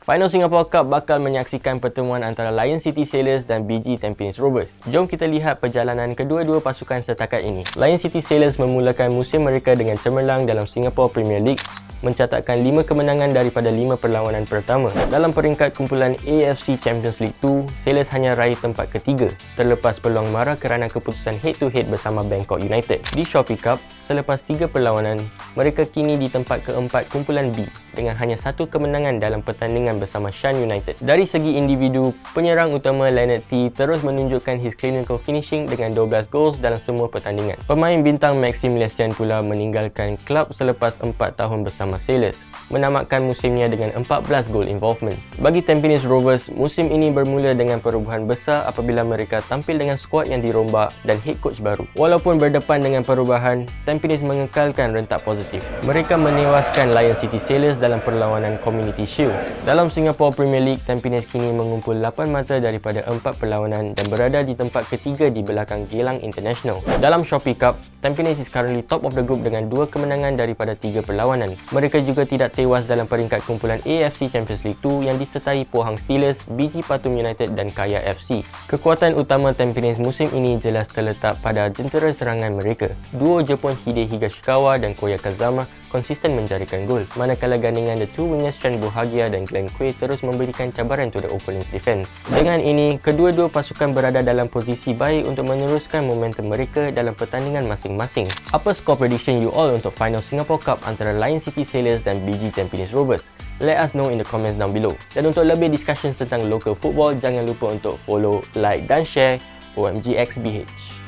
Final Singapore Cup bakal menyaksikan pertemuan antara Lion City Sailors dan BG Tampines Rovers. Jom kita lihat perjalanan kedua-dua pasukan setakat ini. Lion City Sailors memulakan musim mereka dengan cemerlang dalam Singapore Premier League, mencatatkan 5 kemenangan daripada 5 perlawanan pertama. Dalam peringkat kumpulan AFC Champions League 2, Sailors hanya raih tempat ketiga, terlepas peluang marah kerana keputusan head-to-head bersama Bangkok United. Di Shopee Cup, selepas 3 perlawanan, mereka kini di tempat keempat kumpulan B dengan hanya 1 kemenangan dalam pertandingan bersama Shan United. Dari segi individu, penyerang utama Leonard T terus menunjukkan his clinical finishing dengan 12 goals dalam semua pertandingan. Pemain bintang Maxime Lestienne pula meninggalkan klub selepas 4 tahun bersama Sailors, menamatkan musimnya dengan 14 gol involvement. Bagi Tampines Rovers, musim ini bermula dengan perubahan besar apabila mereka tampil dengan skuad yang dirombak dan head coach baru. Walaupun berdepan dengan perubahan, Tampines mengekalkan rentak positif. Mereka menewaskan Lion City Sailors dalam perlawanan Community Shield. Dalam Singapore Premier League, Tampines kini mengumpul 8 mata daripada 4 perlawanan dan berada di tempat ketiga di belakang Geylang International. Dalam Shopee Cup, Tampines is currently top of the group dengan 2 kemenangan daripada 3 perlawanan. Mereka juga tidak tewas dalam peringkat kumpulan AFC Champions League 2 yang disertai Pohang Steelers, BG Patum United dan Kaya FC. Kekuatan utama Tampines musim ini jelas terletak pada jentera serangan mereka. Duo Jepun Hide Higashikawa dan Koya Kazama konsisten menjarikan gol, manakala gandingan The Two Wingers Chan Buhagia dan Glenn Quay terus memberikan cabaran to the opponent's defense. Dengan ini, kedua-dua pasukan berada dalam posisi baik untuk meneruskan momentum mereka dalam pertandingan masing-masing. Apa skor prediction you all untuk Final Singapore Cup antara Lion City Sailors dan BG Tampines Rovers? Let us know in the comments down below. Dan untuk lebih discussions tentang local football, jangan lupa untuk follow, like dan share OMGXBH.